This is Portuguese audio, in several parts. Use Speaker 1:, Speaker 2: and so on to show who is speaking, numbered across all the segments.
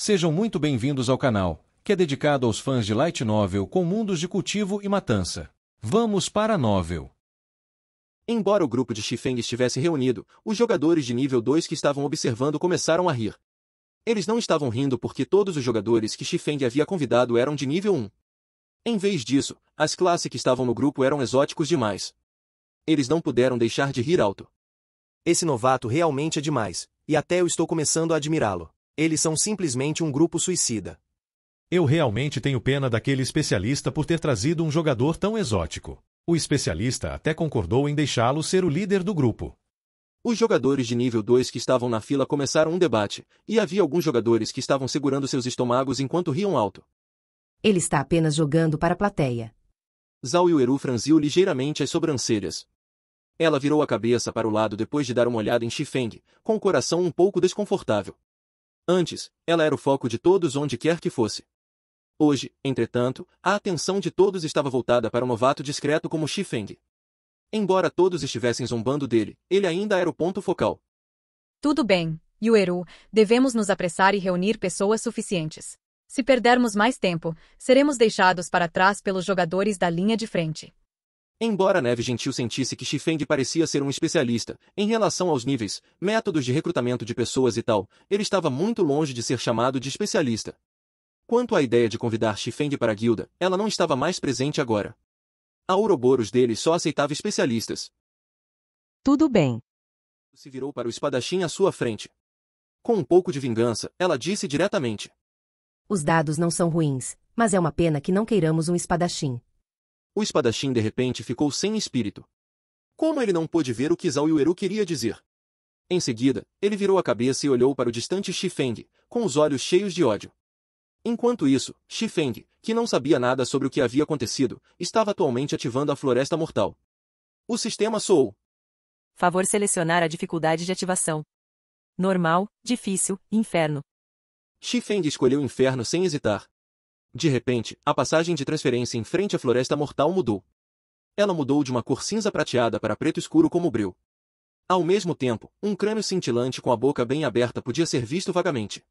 Speaker 1: Sejam muito bem-vindos ao canal, que é dedicado aos fãs de Light Novel com mundos de cultivo e matança. Vamos para a novel.
Speaker 2: Embora o grupo de Xifeng estivesse reunido, os jogadores de nível 2 que estavam observando começaram a rir. Eles não estavam rindo porque todos os jogadores que Xifeng havia convidado eram de nível 1. Em vez disso, as classes que estavam no grupo eram exóticos demais. Eles não puderam deixar de rir alto.
Speaker 3: Esse novato realmente é demais, e até eu estou começando a admirá-lo. Eles são simplesmente um grupo suicida.
Speaker 4: Eu realmente tenho pena daquele especialista por ter trazido um jogador tão exótico. O especialista até concordou em deixá-lo ser o líder do grupo.
Speaker 2: Os jogadores de nível 2 que estavam na fila começaram um debate, e havia alguns jogadores que estavam segurando seus estômagos enquanto riam alto.
Speaker 5: Ele está apenas jogando para a plateia.
Speaker 2: Zhao Yueru franziu ligeiramente as sobrancelhas. Ela virou a cabeça para o lado depois de dar uma olhada em Xifeng, com o coração um pouco desconfortável. Antes, ela era o foco de todos onde quer que fosse. Hoje, entretanto, a atenção de todos estava voltada para um novato discreto como Xifeng. Embora todos estivessem zombando dele, ele ainda era o ponto focal.
Speaker 6: Tudo bem, Yueru, devemos nos apressar e reunir pessoas suficientes. Se perdermos mais tempo, seremos deixados para trás pelos jogadores da linha de frente.
Speaker 2: Embora Neve Gentil sentisse que Xifeng parecia ser um especialista em relação aos níveis, métodos de recrutamento de pessoas e tal, ele estava muito longe de ser chamado de especialista. Quanto à ideia de convidar Xifeng para a guilda, ela não estava mais presente agora. A Ouroboros dele só aceitava especialistas.
Speaker 5: Tudo bem.
Speaker 2: Se virou para o espadachim à sua frente. Com um pouco de vingança, ela disse diretamente.
Speaker 5: Os dados não são ruins, mas é uma pena que não queiramos um espadachim.
Speaker 2: O espadachim de repente ficou sem espírito. Como ele não pôde ver o que Zhao Yueru queria dizer? Em seguida, ele virou a cabeça e olhou para o distante Xifeng, com os olhos cheios de ódio. Enquanto isso, Xifeng, que não sabia nada sobre o que havia acontecido, estava atualmente ativando a Floresta Mortal. O sistema soou.
Speaker 7: Favor selecionar a dificuldade de ativação. Normal, difícil, inferno.
Speaker 2: Xifeng escolheu inferno sem hesitar. De repente, a passagem de transferência em frente à Floresta Mortal mudou. Ela mudou de uma cor cinza prateada para preto escuro como breu. Ao mesmo tempo, um crânio cintilante com a boca bem aberta podia ser visto vagamente.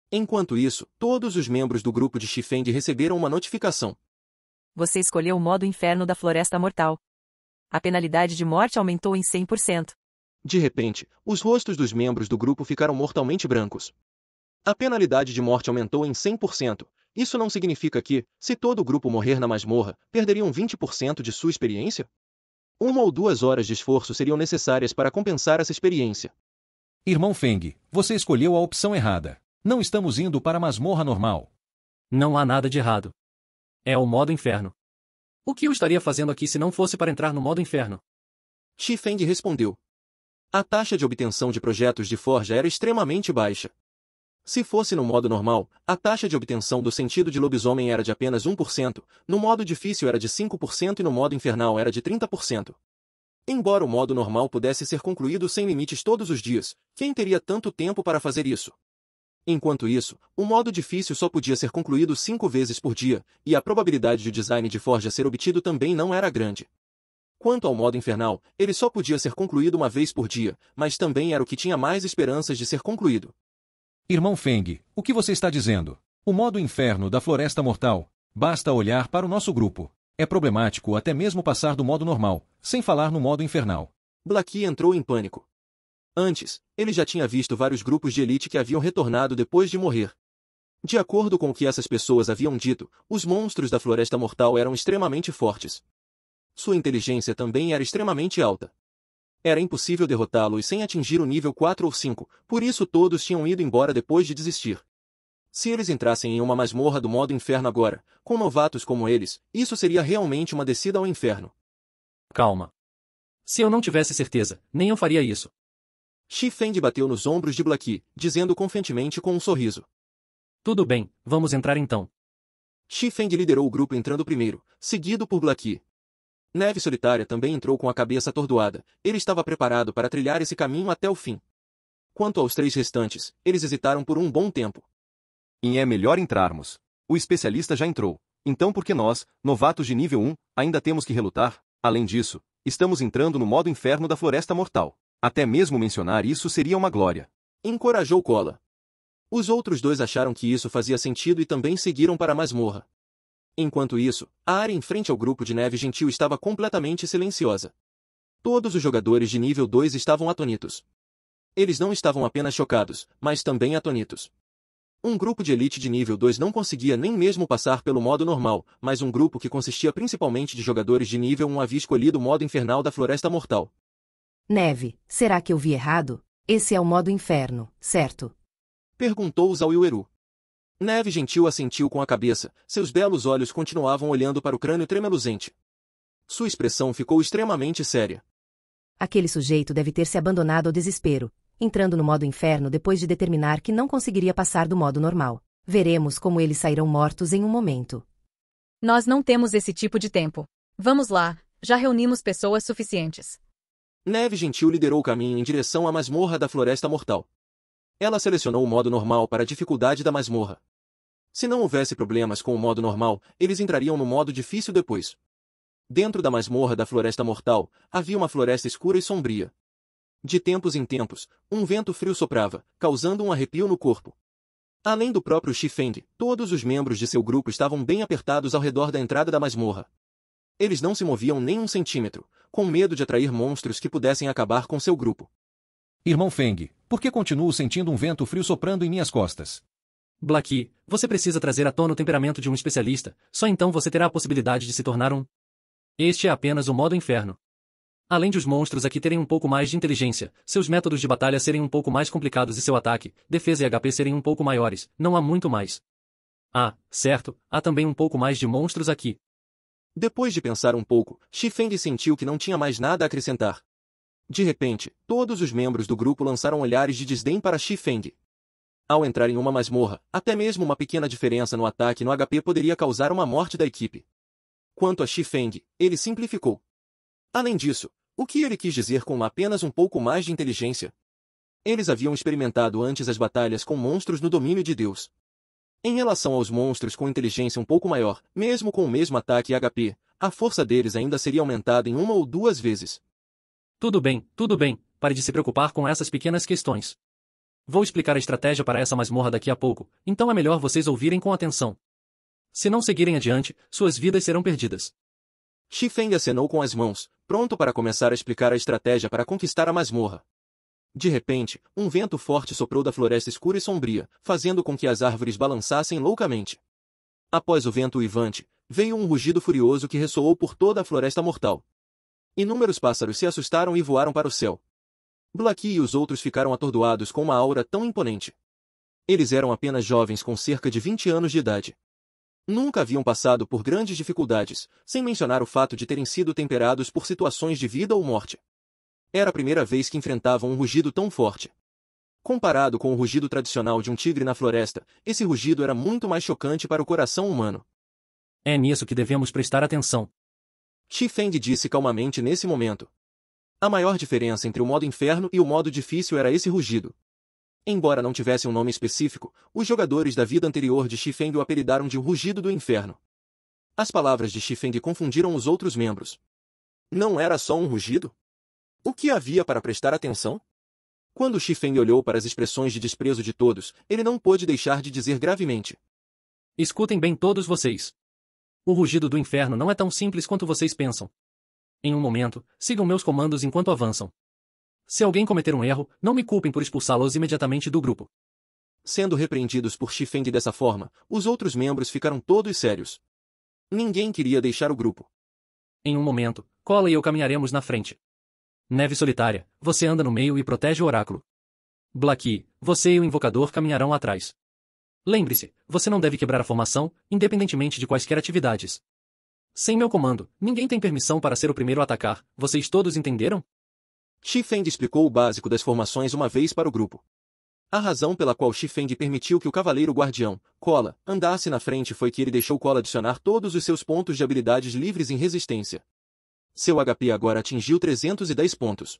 Speaker 2: Enquanto isso, todos os membros do grupo de Xifeng receberam uma notificação.
Speaker 7: Você escolheu o modo inferno da Floresta Mortal. A penalidade de morte aumentou em 100%.
Speaker 2: De repente, os rostos dos membros do grupo ficaram mortalmente brancos. A penalidade de morte aumentou em 100%. Isso não significa que, se todo o grupo morrer na masmorra, perderiam 20% de sua experiência? 1 ou 2 horas de esforço seriam necessárias para compensar essa experiência.
Speaker 1: Irmão Feng, você escolheu a opção errada. Não estamos indo para a masmorra normal.
Speaker 8: Não há nada de errado. É o modo inferno. O que eu estaria fazendo aqui se não fosse para entrar no modo inferno?
Speaker 2: Xifeng respondeu. A taxa de obtenção de projetos de forja era extremamente baixa. Se fosse no modo normal, a taxa de obtenção do sentido de lobisomem era de apenas 1%, no modo difícil era de 5% e no modo infernal era de 30%. Embora o modo normal pudesse ser concluído sem limites todos os dias, quem teria tanto tempo para fazer isso? Enquanto isso, o modo difícil só podia ser concluído 5 vezes por dia, e a probabilidade de o design de forja ser obtido também não era grande. Quanto ao modo infernal, ele só podia ser concluído uma vez por dia, mas também era o que tinha mais esperanças de ser concluído.
Speaker 1: Irmão Feng, o que você está dizendo? O modo inferno da Floresta Mortal. Basta olhar para o nosso grupo. É problemático até mesmo passar do modo normal, sem falar no modo infernal.
Speaker 2: Blackie entrou em pânico. Antes, ele já tinha visto vários grupos de elite que haviam retornado depois de morrer. De acordo com o que essas pessoas haviam dito, os monstros da Floresta Mortal eram extremamente fortes. Sua inteligência também era extremamente alta. Era impossível derrotá-los sem atingir o nível 4 ou 5, por isso todos tinham ido embora depois de desistir. Se eles entrassem em uma masmorra do modo inferno agora, com novatos como eles, isso seria realmente uma descida ao inferno.
Speaker 8: Calma. Se eu não tivesse certeza, nem eu faria isso.
Speaker 2: Xifeng bateu nos ombros de Blackie, dizendo confiantemente com um sorriso.
Speaker 8: Tudo bem, vamos entrar então.
Speaker 2: Xifeng liderou o grupo entrando primeiro, seguido por Blackie. Neve Solitária também entrou com a cabeça atordoada. Ele estava preparado para trilhar esse caminho até o fim. Quanto aos 3 restantes, eles hesitaram por um bom tempo.
Speaker 9: E é melhor entrarmos. O especialista já entrou. Então por que nós, novatos de nível 1, ainda temos que relutar? Além disso, estamos entrando no modo inferno da Floresta Mortal. Até mesmo mencionar isso seria uma glória.
Speaker 2: Encorajou Cola. Os outros dois acharam que isso fazia sentido e também seguiram para a masmorra. Enquanto isso, a área em frente ao grupo de Neve Gentil estava completamente silenciosa. Todos os jogadores de nível 2 estavam atônitos. Eles não estavam apenas chocados, mas também atônitos. Um grupo de elite de nível 2 não conseguia nem mesmo passar pelo modo normal, mas um grupo que consistia principalmente de jogadores de nível 1 havia escolhido o modo infernal da Floresta Mortal.
Speaker 5: Neve, será que eu vi errado? Esse é o modo inferno, certo?
Speaker 2: Perguntou ao Yueru. Neve Gentil assentiu com a cabeça, seus belos olhos continuavam olhando para o crânio tremeluzente. Sua expressão ficou extremamente séria.
Speaker 5: Aquele sujeito deve ter se abandonado ao desespero, entrando no modo inferno depois de determinar que não conseguiria passar do modo normal. Veremos como eles sairão mortos em um momento.
Speaker 6: Nós não temos esse tipo de tempo. Vamos lá, já reunimos pessoas suficientes.
Speaker 2: Neve Gentil liderou o caminho em direção à masmorra da Floresta Mortal. Ela selecionou o modo normal para a dificuldade da masmorra. Se não houvesse problemas com o modo normal, eles entrariam no modo difícil depois. Dentro da masmorra da Floresta Mortal, havia uma floresta escura e sombria. De tempos em tempos, um vento frio soprava, causando um arrepio no corpo. Além do próprio Xifeng, todos os membros de seu grupo estavam bem apertados ao redor da entrada da masmorra. Eles não se moviam nem um centímetro, com medo de atrair monstros que pudessem acabar com seu grupo.
Speaker 1: Irmão Feng, por que continuo sentindo um vento frio soprando em minhas costas?
Speaker 8: Blackie, você precisa trazer à tona o temperamento de um especialista, só então você terá a possibilidade de se tornar um. Este é apenas o modo inferno. Além de os monstros aqui terem um pouco mais de inteligência, seus métodos de batalha serem um pouco mais complicados e seu ataque, defesa e HP serem um pouco maiores, não há muito mais. Ah, certo, há também um pouco mais de monstros aqui.
Speaker 2: Depois de pensar um pouco, Xifeng sentiu que não tinha mais nada a acrescentar. De repente, todos os membros do grupo lançaram olhares de desdém para Xifeng. Ao entrar em uma masmorra, até mesmo uma pequena diferença no ataque e no HP poderia causar uma morte da equipe. Quanto a Xifeng, ele simplificou. Além disso, o que ele quis dizer com apenas um pouco mais de inteligência? Eles haviam experimentado antes as batalhas com monstros no domínio de Deus. Em relação aos monstros com inteligência um pouco maior, mesmo com o mesmo ataque e HP, a força deles ainda seria aumentada em 1 ou 2 vezes.
Speaker 8: Tudo bem, pare de se preocupar com essas pequenas questões. Vou explicar a estratégia para essa masmorra daqui a pouco, então é melhor vocês ouvirem com atenção. Se não seguirem adiante, suas vidas serão perdidas.
Speaker 2: Xifeng acenou com as mãos, pronto para começar a explicar a estratégia para conquistar a masmorra. De repente, um vento forte soprou da floresta escura e sombria, fazendo com que as árvores balançassem loucamente. Após o vento uivante, veio um rugido furioso que ressoou por toda a Floresta Mortal. Inúmeros pássaros se assustaram e voaram para o céu. Blackie e os outros ficaram atordoados com uma aura tão imponente. Eles eram apenas jovens com cerca de 20 anos de idade. Nunca haviam passado por grandes dificuldades, sem mencionar o fato de terem sido temperados por situações de vida ou morte. Era a primeira vez que enfrentavam um rugido tão forte. Comparado com o rugido tradicional de um tigre na floresta, esse rugido era muito mais chocante para o coração humano.
Speaker 8: É nisso que devemos prestar atenção.
Speaker 2: Xifeng disse calmamente nesse momento. A maior diferença entre o modo inferno e o modo difícil era esse rugido. Embora não tivesse um nome específico, os jogadores da vida anterior de Xifeng o apelidaram de o rugido do inferno. As palavras de Xifeng confundiram os outros membros. Não era só um rugido? O que havia para prestar atenção? Quando Xifeng olhou para as expressões de desprezo de todos, ele não pôde deixar de dizer gravemente.
Speaker 8: Escutem bem todos vocês. O rugido do inferno não é tão simples quanto vocês pensam. Em um momento, sigam meus comandos enquanto avançam. Se alguém cometer um erro, não me culpem por expulsá-los imediatamente do grupo.
Speaker 2: Sendo repreendidos por Xifeng dessa forma, os outros membros ficaram todos sérios. Ninguém queria deixar o grupo.
Speaker 8: Em um momento, Cola e eu caminharemos na frente. Neve Solitária, você anda no meio e protege o oráculo. Blackie, você e o invocador caminharão atrás. Lembre-se, você não deve quebrar a formação, independentemente de quaisquer atividades. Sem meu comando, ninguém tem permissão para ser o primeiro a atacar, vocês todos entenderam?
Speaker 2: Xifeng explicou o básico das formações uma vez para o grupo. A razão pela qual Xifeng permitiu que o Cavaleiro Guardião, Cola, andasse na frente foi que ele deixou Cola adicionar todos os seus pontos de habilidades livres em resistência. Seu HP agora atingiu 310 pontos.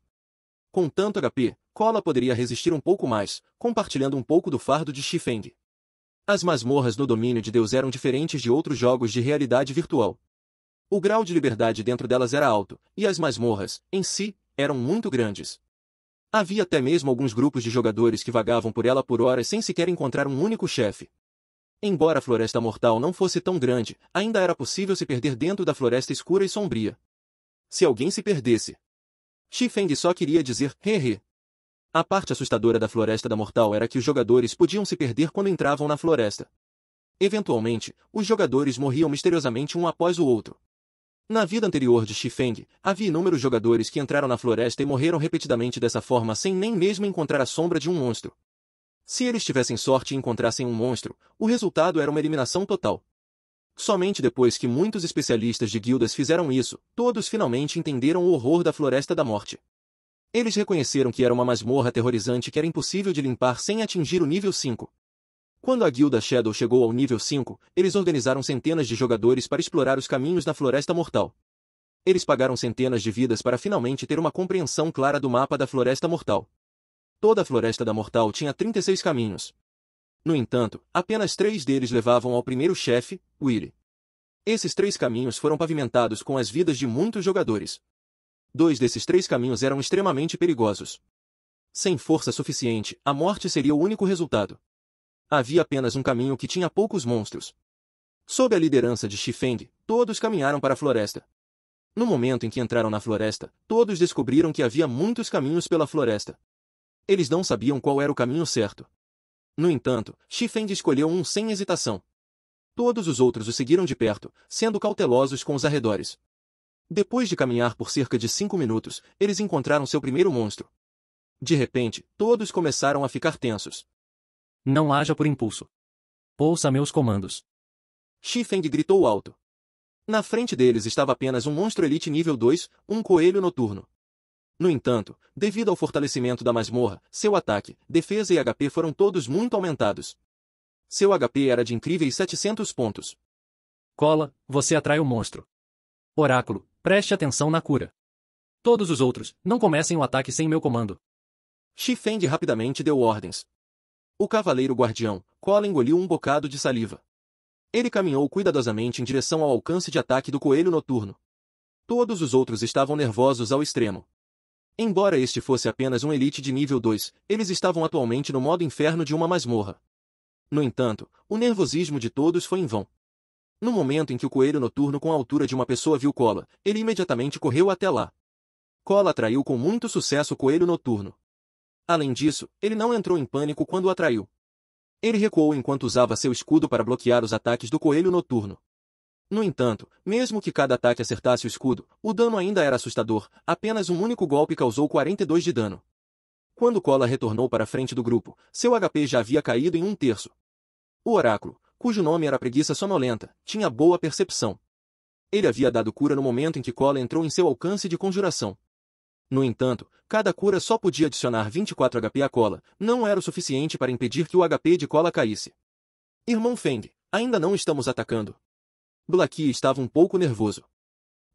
Speaker 2: Com tanto HP, Cola poderia resistir um pouco mais, compartilhando um pouco do fardo de Xifeng. As masmorras no domínio de Deus eram diferentes de outros jogos de realidade virtual. O grau de liberdade dentro delas era alto, e as masmorras, em si, eram muito grandes. Havia até mesmo alguns grupos de jogadores que vagavam por ela por horas sem sequer encontrar um único chefe. Embora a Floresta Mortal não fosse tão grande, ainda era possível se perder dentro da floresta escura e sombria. Se alguém se perdesse. Xifeng só queria dizer, hehe. A parte assustadora da Floresta da Mortal era que os jogadores podiam se perder quando entravam na floresta. Eventualmente, os jogadores morriam misteriosamente um após o outro. Na vida anterior de Xifeng, havia inúmeros jogadores que entraram na floresta e morreram repetidamente dessa forma sem nem mesmo encontrar a sombra de um monstro. Se eles tivessem sorte e encontrassem um monstro, o resultado era uma eliminação total. Somente depois que muitos especialistas de guildas fizeram isso, todos finalmente entenderam o horror da Floresta da Morte. Eles reconheceram que era uma masmorra aterrorizante que era impossível de limpar sem atingir o nível 5. Quando a guilda Shadow chegou ao nível 5, eles organizaram centenas de jogadores para explorar os caminhos na Floresta Mortal. Eles pagaram centenas de vidas para finalmente ter uma compreensão clara do mapa da Floresta Mortal. Toda a Floresta da Mortal tinha 36 caminhos. No entanto, apenas 3 deles levavam ao primeiro chefe, Willy. Esses 3 caminhos foram pavimentados com as vidas de muitos jogadores. 2 desses 3 caminhos eram extremamente perigosos. Sem força suficiente, a morte seria o único resultado. Havia apenas um caminho que tinha poucos monstros. Sob a liderança de Xifeng, todos caminharam para a floresta. No momento em que entraram na floresta, todos descobriram que havia muitos caminhos pela floresta. Eles não sabiam qual era o caminho certo. No entanto, Xifeng escolheu um sem hesitação. Todos os outros o seguiram de perto, sendo cautelosos com os arredores. Depois de caminhar por cerca de 5 minutos, eles encontraram seu primeiro monstro. De repente, todos começaram a ficar tensos.
Speaker 8: Não haja por impulso. Ouça meus comandos.
Speaker 2: Xifeng gritou alto. Na frente deles estava apenas um monstro elite nível 2, um coelho noturno. No entanto, devido ao fortalecimento da masmorra, seu ataque, defesa e HP foram todos muito aumentados. Seu HP era de incríveis 700 pontos.
Speaker 8: Cola, você atrai o monstro. Oráculo, preste atenção na cura. Todos os outros, não comecem o ataque sem meu comando.
Speaker 2: Xifeng rapidamente deu ordens. O cavaleiro guardião, Cola, engoliu um bocado de saliva. Ele caminhou cuidadosamente em direção ao alcance de ataque do coelho noturno. Todos os outros estavam nervosos ao extremo. Embora este fosse apenas um elite de nível 2, eles estavam atualmente no modo inferno de uma masmorra. No entanto, o nervosismo de todos foi em vão. No momento em que o coelho noturno com a altura de uma pessoa viu Cola, ele imediatamente correu até lá. Cola atraiu com muito sucesso o coelho noturno. Além disso, ele não entrou em pânico quando o atraiu. Ele recuou enquanto usava seu escudo para bloquear os ataques do coelho noturno. No entanto, mesmo que cada ataque acertasse o escudo, o dano ainda era assustador, apenas um único golpe causou 42 de dano. Quando Cola retornou para a frente do grupo, seu HP já havia caído em 1/3. O oráculo, cujo nome era Preguiça Sonolenta, tinha boa percepção. Ele havia dado cura no momento em que Cola entrou em seu alcance de conjuração. No entanto, cada cura só podia adicionar 24 HP à Cola, não era o suficiente para impedir que o HP de Cola caísse. Irmão Feng, ainda não estamos atacando. Blackie estava um pouco nervoso.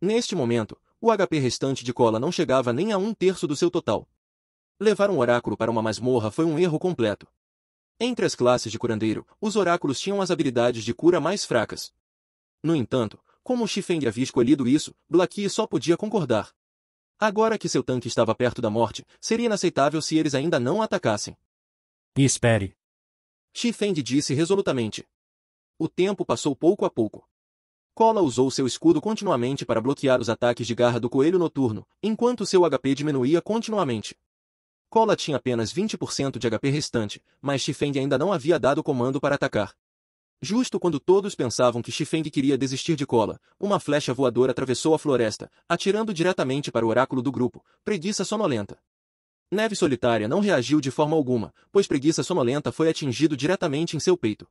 Speaker 2: Neste momento, o HP restante de Cola não chegava nem a 1/3 do seu total. Levar um oráculo para uma masmorra foi um erro completo. Entre as classes de curandeiro, os oráculos tinham as habilidades de cura mais fracas. No entanto, como Xifeng havia escolhido isso, Blackie só podia concordar. Agora que seu tanque estava perto da morte, seria inaceitável se eles ainda não atacassem.
Speaker 8: Espere.
Speaker 2: Xifeng disse resolutamente. O tempo passou pouco a pouco. Cola usou seu escudo continuamente para bloquear os ataques de garra do coelho noturno, enquanto seu HP diminuía continuamente. Cola tinha apenas 20% de HP restante, mas Xifeng ainda não havia dado o comando para atacar. Justo quando todos pensavam que Xifeng queria desistir de Cola, uma flecha voadora atravessou a floresta, atirando diretamente para o oráculo do grupo, Preguiça Sonolenta. Neve Solitária não reagiu de forma alguma, pois Preguiça Sonolenta foi atingido diretamente em seu peito.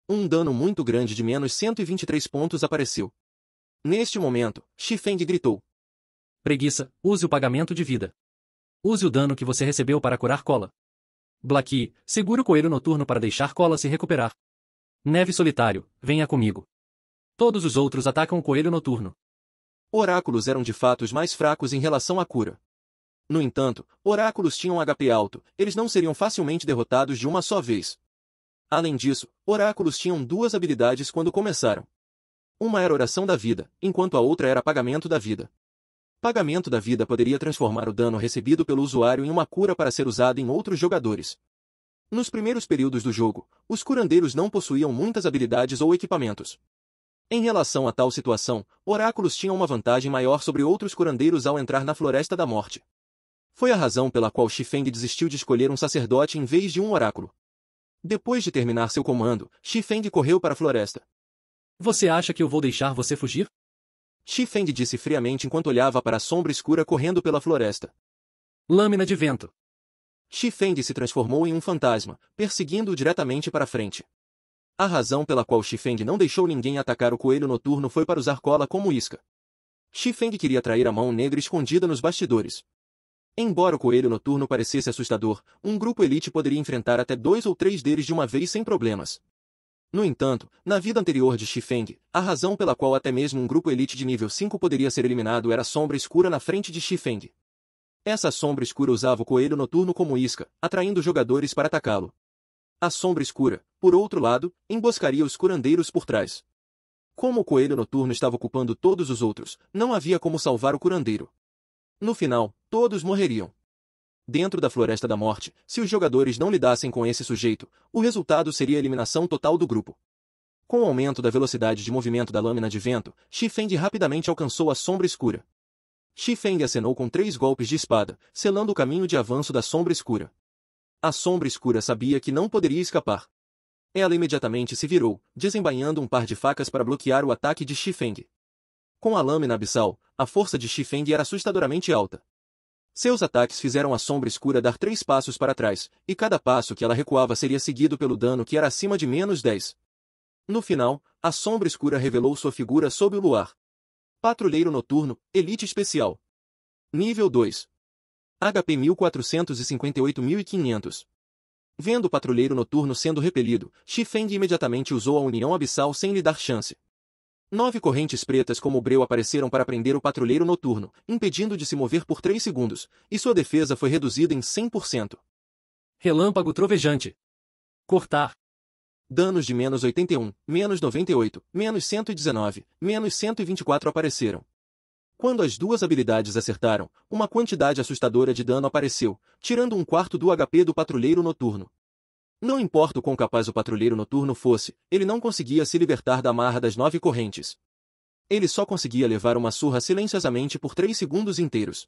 Speaker 2: Um dano muito grande de menos 123 pontos apareceu. Neste momento, Xifeng gritou.
Speaker 8: Preguiça, use o pagamento de vida. Use o dano que você recebeu para curar Cola. Blackie, segure o coelho noturno para deixar Cola se recuperar. Neve Solitário, venha comigo. Todos os outros atacam o coelho noturno.
Speaker 2: Oráculos eram de fato os mais fracos em relação à cura. No entanto, oráculos tinham HP alto, eles não seriam facilmente derrotados de uma só vez. Além disso, oráculos tinham 2 habilidades quando começaram. Uma era Oração da Vida, enquanto a outra era Pagamento da Vida. Pagamento da vida poderia transformar o dano recebido pelo usuário em uma cura para ser usada em outros jogadores. Nos primeiros períodos do jogo, os curandeiros não possuíam muitas habilidades ou equipamentos. Em relação a tal situação, oráculos tinham uma vantagem maior sobre outros curandeiros ao entrar na Floresta da Morte. Foi a razão pela qual Xifeng desistiu de escolher um sacerdote em vez de um oráculo. Depois de terminar seu comando, Xifeng correu para a floresta.
Speaker 8: Você acha que eu vou deixar você fugir?
Speaker 2: Xifeng disse friamente enquanto olhava para a sombra escura correndo pela floresta.
Speaker 8: Lâmina de vento.
Speaker 2: Xifeng se transformou em um fantasma, perseguindo-o diretamente para frente. A razão pela qual Xifeng não deixou ninguém atacar o coelho noturno foi para usar cola como isca. Xifeng queria atrair a mão negra escondida nos bastidores. Embora o coelho noturno parecesse assustador, um grupo elite poderia enfrentar até 2 ou 3 deles de uma vez sem problemas. No entanto, na vida anterior de Xifeng, a razão pela qual até mesmo um grupo elite de nível 5 poderia ser eliminado era a sombra escura na frente de Xifeng. Essa sombra escura usava o coelho noturno como isca, atraindo jogadores para atacá-lo. A sombra escura, por outro lado, emboscaria os curandeiros por trás. Como o coelho noturno estava ocupando todos os outros, não havia como salvar o curandeiro. No final, todos morreriam. Dentro da Floresta da Morte, se os jogadores não lidassem com esse sujeito, o resultado seria a eliminação total do grupo. Com o aumento da velocidade de movimento da lâmina de vento, Xifeng rapidamente alcançou a sombra escura. Xifeng acenou com 3 golpes de espada, selando o caminho de avanço da sombra escura. A sombra escura sabia que não poderia escapar. Ela imediatamente se virou, desembainhando um par de facas para bloquear o ataque de Xifeng. Com a lâmina abissal, a força de Xifeng era assustadoramente alta. Seus ataques fizeram a sombra escura dar 3 passos para trás, e cada passo que ela recuava seria seguido pelo dano que era acima de -10. No final, a sombra escura revelou sua figura sob o luar. Patrulheiro noturno, Elite Especial. Nível 2. HP 1458.500. Vendo o patrulheiro noturno sendo repelido, Xifeng imediatamente usou a União Abissal sem lhe dar chance. 9 correntes pretas como breu apareceram para prender o patrulheiro noturno, impedindo de se mover por 3 segundos, e sua defesa foi reduzida em 100%.
Speaker 8: Relâmpago trovejante. Cortar.
Speaker 2: Danos de -81, -98, -119, -124 apareceram. Quando as duas habilidades acertaram, uma quantidade assustadora de dano apareceu, tirando 1/4 do HP do patrulheiro noturno. Não importa o quão capaz o patrulheiro noturno fosse, ele não conseguia se libertar da amarra das 9 correntes. Ele só conseguia levar uma surra silenciosamente por 3 segundos inteiros.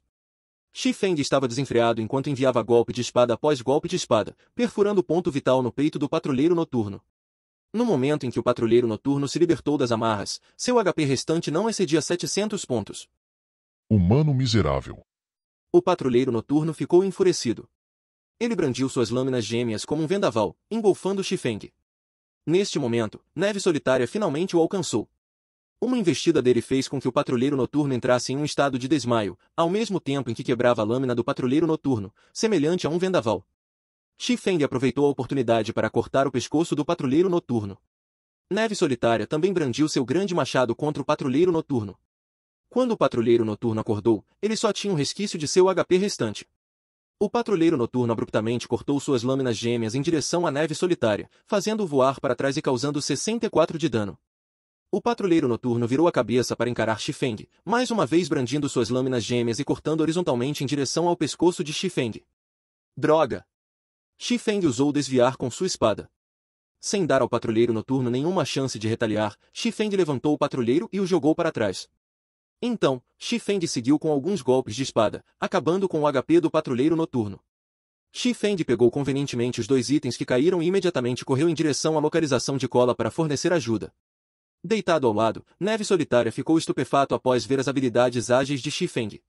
Speaker 2: Xifeng estava desenfreado enquanto enviava golpe de espada após golpe de espada, perfurando o ponto vital no peito do patrulheiro noturno. No momento em que o patrulheiro noturno se libertou das amarras, seu HP restante não excedia 700 pontos.
Speaker 10: Humano miserável.
Speaker 2: O patrulheiro noturno ficou enfurecido. Ele brandiu suas lâminas gêmeas como um vendaval, engolfando Xifeng. Neste momento, Neve Solitária finalmente o alcançou. Uma investida dele fez com que o patrulheiro noturno entrasse em um estado de desmaio, ao mesmo tempo em que quebrava a lâmina do patrulheiro noturno, semelhante a um vendaval. Xifeng aproveitou a oportunidade para cortar o pescoço do patrulheiro noturno. Neve Solitária também brandiu seu grande machado contra o patrulheiro noturno. Quando o patrulheiro noturno acordou, ele só tinha um resquício de seu HP restante. O patrulheiro noturno abruptamente cortou suas lâminas gêmeas em direção à Neve Solitária, fazendo-o voar para trás e causando 64 de dano. O patrulheiro noturno virou a cabeça para encarar Xifeng, mais uma vez brandindo suas lâminas gêmeas e cortando horizontalmente em direção ao pescoço de Xifeng. Droga! Xifeng usou desviar com sua espada. Sem dar ao patrulheiro noturno nenhuma chance de retaliar, Xifeng levantou o patrulheiro e o jogou para trás. Então, Xifeng seguiu com alguns golpes de espada, acabando com o HP do patrulheiro noturno. Xifeng pegou convenientemente os 2 itens que caíram e imediatamente correu em direção à localização de cola para fornecer ajuda. Deitado ao lado, Neve Solitária ficou estupefato após ver as habilidades ágeis de Xifeng.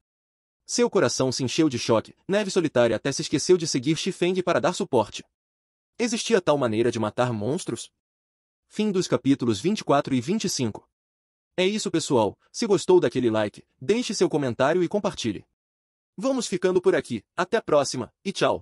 Speaker 2: Seu coração se encheu de choque, Neve Solitária até se esqueceu de seguir Xifeng para dar suporte. Existia tal maneira de matar monstros? Fim dos capítulos 24 e 25. É isso, pessoal. Se gostou daquele like, deixe seu comentário e compartilhe. Vamos ficando por aqui. Até a próxima, e tchau!